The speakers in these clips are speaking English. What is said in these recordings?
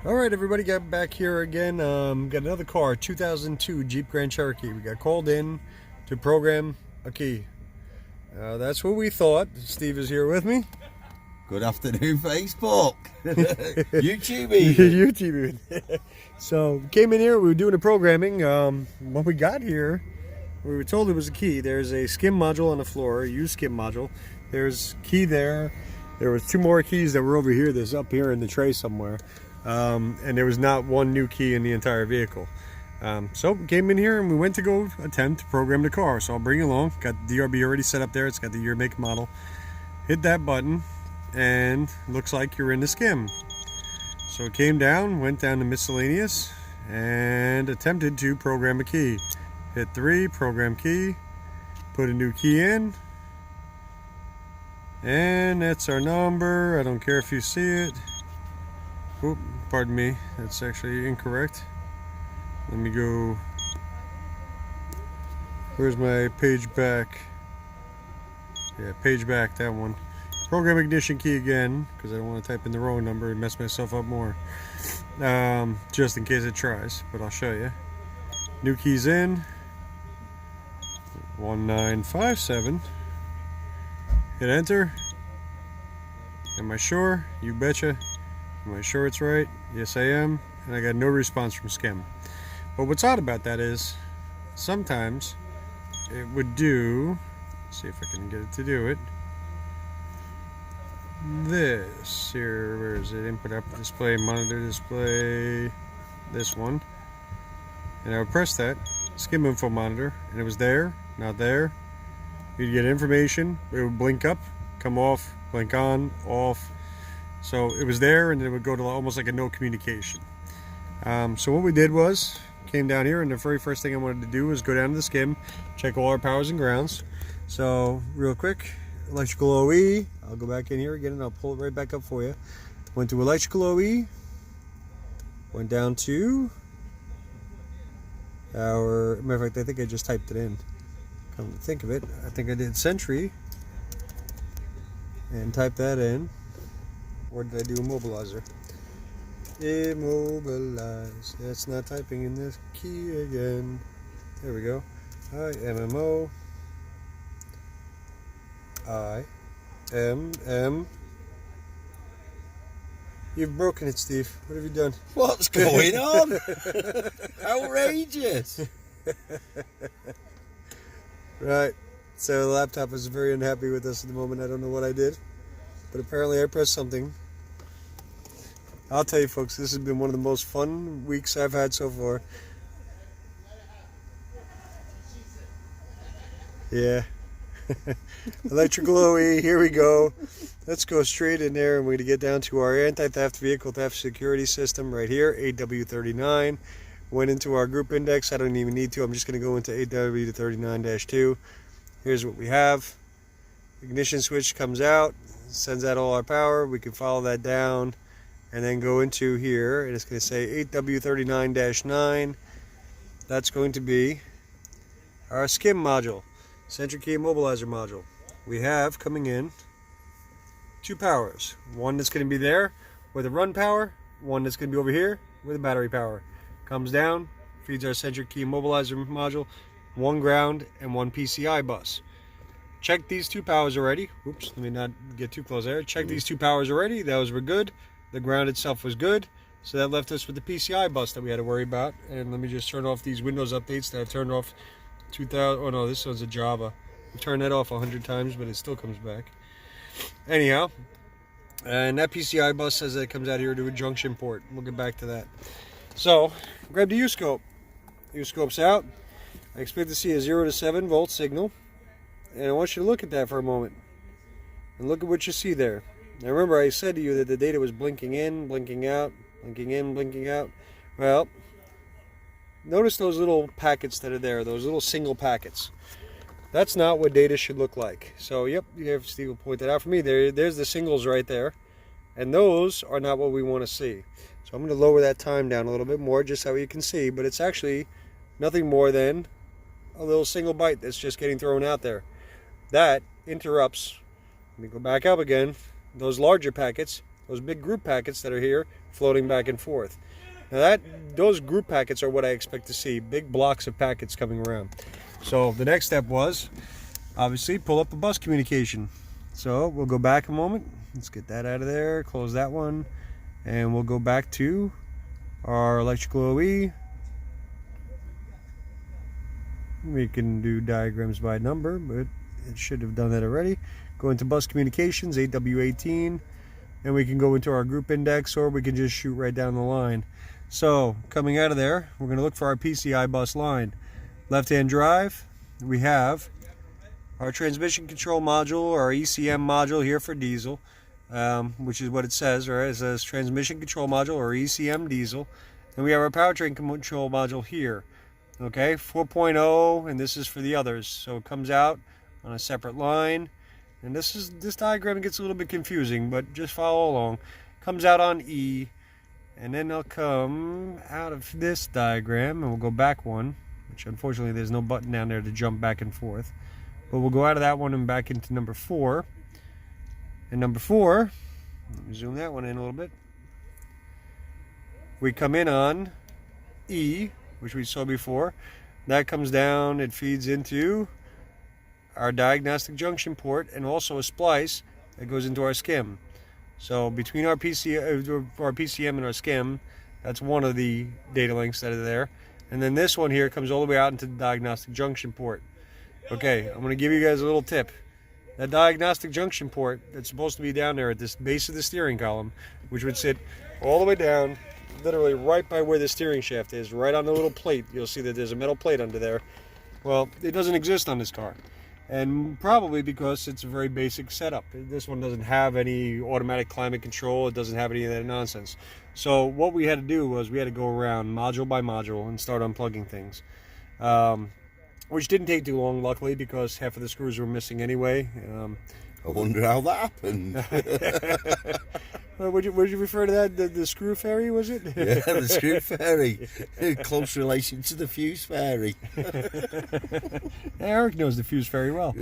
All right, everybody, got back here again. Got another car, 2002 Jeep Grand Cherokee. We got called in to program a key. That's what we thought. Steve is here with me. Good afternoon, Facebook. YouTube even. YouTube. So we came in here, we were doing the programming. When we got here, we were told it was a key. There's a skim module on the floor, a used skim module. There's key there. There was two more keys that were over here. There's up here in the tray somewhere. And there was not one new key in the entire vehicle. So we came in here and we went to go attempt to program the car. So I'll bring you along. Got the DRB already set up there. It's got the year, make, model. Hit that button and looks like you're in the skim. So it came down, went down to miscellaneous and attempted to program a key. Hit 3, program key, put a new key in, and that's our number. I don't care if you see it. Oop, pardon me, that's actually incorrect. Let me go, where's my page back? Yeah, page back, that one. Program ignition key again, because I don't want to type in the wrong number and mess myself up more. Just in case it tries, but I'll show you. New keys in, 1957. Hit enter. Am I sure? You betcha. Am I sure it's right? Yes, I am. And I got no response from skim. But what's odd about that is sometimes it would do, let's see if I can get it to do it. This here, where is it? Input, output, display, monitor, display, this one. And I would press that, skim info monitor, and it was there, not there. You'd get information, it would blink up, come off, blink on, off. So it was there, and then it would go to almost like a no communication. So what we did was, came down here, and the very first thing I wanted to do was go down to the skim, check all our powers and grounds. So real quick, electrical OE, I'll go back in here again and I'll pull it right back up for you. Went to electrical OE, went down to our, matter of fact, I think I just typed it in. Come to think of it, I think I did Sentry and type that in. Or did I do immobilizer? Immobilize. That's not typing in this key again. There we go. MMO. IMM. You've broken it, Steve. What have you done? What's going on? Outrageous. Right. So the laptop is very unhappy with us at the moment. I don't know what I did, but apparently I pressed something. I'll tell you, folks, this has been one of the most fun weeks I've had so far. Yeah. Electrical OE, here we go. Let's go straight in there, and we're going to get down to our anti-theft vehicle theft security system right here, 8W39. Went into our group index. I don't even need to. I'm just going to go into 8W39-2. Here's what we have. Ignition switch comes out, sends out all our power. We can follow that down and then go into here, and it's going to say 8W39-9. That's going to be our skim module. Cherokee immobilizer module. We have coming in two powers. One that's going to be there with a run power, one that's going to be over here with a battery power. Comes down, feeds our Cherokee immobilizer module, one ground and one PCI bus. Check these two powers already. Oops, let me not get too close there. Check these two powers already. Those were good. The ground itself was good. So that left us with the PCI bus that we had to worry about. And let me just turn off these Windows updates that I've turned off 2000. Oh no, this one's a Java. I've turned that off 100 times, but it still comes back. Anyhow, and that PCI bus says that it comes out here to a junction port. We'll get back to that. So, grab the U-scope. U-scope's out. I expect to see a 0 to 7 volt signal. And I want you to look at that for a moment. And look at what you see there. Now remember, I said to you that the data was blinking in, blinking out, blinking in, blinking out. Well, notice those little packets that are there, those little single packets. That's not what data should look like. So, yep, Steve will point that out for me. There's the singles right there. And those are not what we want to see. So I'm going to lower that time down a little bit more just so you can see. But it's actually nothing more than a little single byte that's just getting thrown out there. That interrupts, let me go back up again, those larger packets those big group packets that are here floating back and forth. Now those group packets are what I expect to see, big blocks of packets coming around. So the next step was, obviously, pull up the bus communication. So we'll go back a moment. Let's get that out of there, close that one, and we'll go back to our electrical OE. We can do diagrams by number, but it should have done that already. Go into bus communications, 8W18, and we can go into our group index, or we can just shoot right down the line. So coming out of there, we're going to look for our PCI bus line. Left-hand drive, we have our transmission control module, our ECM module here for diesel, which is what it says, right? It says transmission control module or ECM diesel. And we have our powertrain control module here. Okay, 4.0, and this is for the others. So it comes out on a separate line. And this diagram gets a little bit confusing, but just follow along. Comes out on E, and then they'll come out of this diagram, and we'll go back one, which unfortunately there's no button down there to jump back and forth. But we'll go out of that one and back into number 4. And number 4, let me zoom that one in a little bit. We come in on E, which we saw before. That comes down, it feeds into our diagnostic junction port and also a splice that goes into our skim. So between our PCM and our skim, that's one of the data links that are there. And then this one here comes all the way out into the diagnostic junction port. Okay, I'm going to give you guys a little tip. That diagnostic junction port that's supposed to be down there at this base of the steering column, which would sit all the way down, literally right by where the steering shaft is, right on the little plate. You'll see that there's a metal plate under there. Well, it doesn't exist on this car. And probably because it's a very basic setup. This one doesn't have any automatic climate control. It doesn't have any of that nonsense. So what we had to do was we had to go around module by module and start unplugging things. Which didn't take too long, luckily, because half of the screws were missing anyway. I wonder how that happened. Would you refer to that? The screw fairy, was it? Yeah, the screw fairy. Close relation to the fuse fairy. Eric knows the fuse fairy well.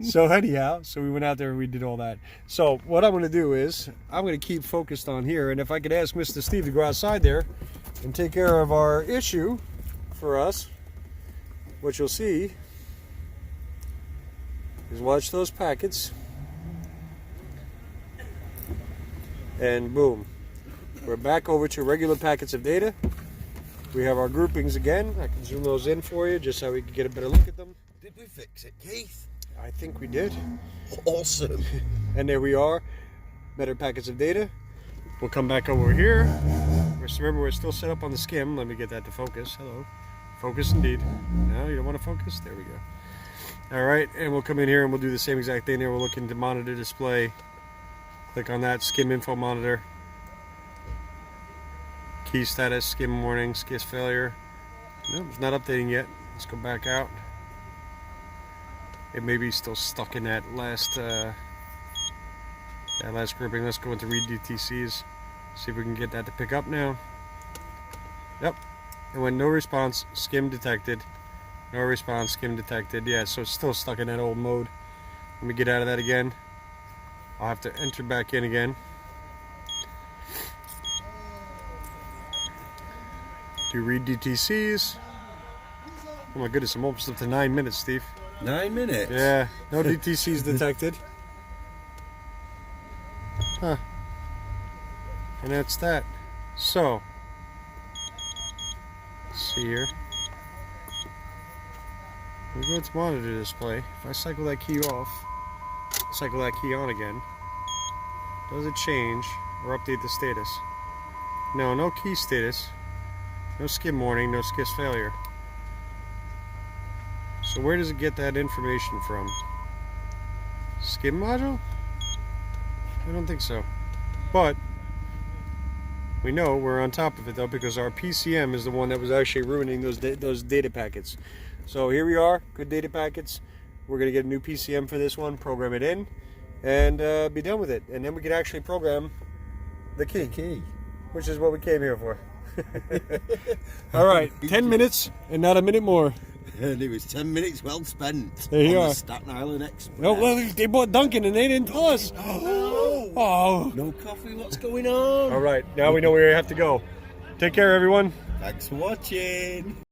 So anyhow, so we went out there and we did all that. So what I'm going to do is I'm going to keep focused on here, and if I could ask Mr. Steve to go outside there and take care of our issue for us, what you'll see is watch those packets, and boom, we're back over to regular packets of data. We have our groupings again. I can zoom those in for you just so we can get a better look at them. Did we fix it, Keith? I think we did. Awesome. And there we are, better packets of data. We'll come back over here. Remember, we're still set up on the skim. Let me get that to focus. Hello. Focus indeed. No, you don't want to focus? There we go. Alright, and we'll come in here and we'll do the same exact thing there. We'll look into monitor display. Click on that, skim info monitor. Key status, skim warning, skis failure. Nope, it's not updating yet. Let's go back out. It may be still stuck in that last grouping. Let's go into read DTCs. See if we can get that to pick up now. Yep. And when no response, skim detected. No response, skim detected. Yeah, so it's still stuck in that old mode. Let me get out of that again. I'll have to enter back in again. Do read DTCs. Oh my goodness, I'm almost up to 9 minutes, Steve. 9 minutes? Yeah, no DTCs detected. Huh. And that's that. So, let's see here. We go to monitor display. If I cycle that key off, cycle that key on again, does it change or update the status? No, no key status. No skim warning, no skis failure. So where does it get that information from? Skim module? I don't think so. But we know we're on top of it though, because our PCM is the one that was actually ruining those data packets. So here we are, good data packets. We're going to get a new PCM for this one, program it in, and be done with it. And then we can actually program the key, which is what we came here for. All right, 10 minutes and not a minute more. And it was 10 minutes well spent. There you on are. the Staten Island Express. No, well, they bought Dunkin and they didn't tell us. No, Oh. No coffee, what's going on? All right, now we know where we have to go. Take care, everyone. Thanks for watching.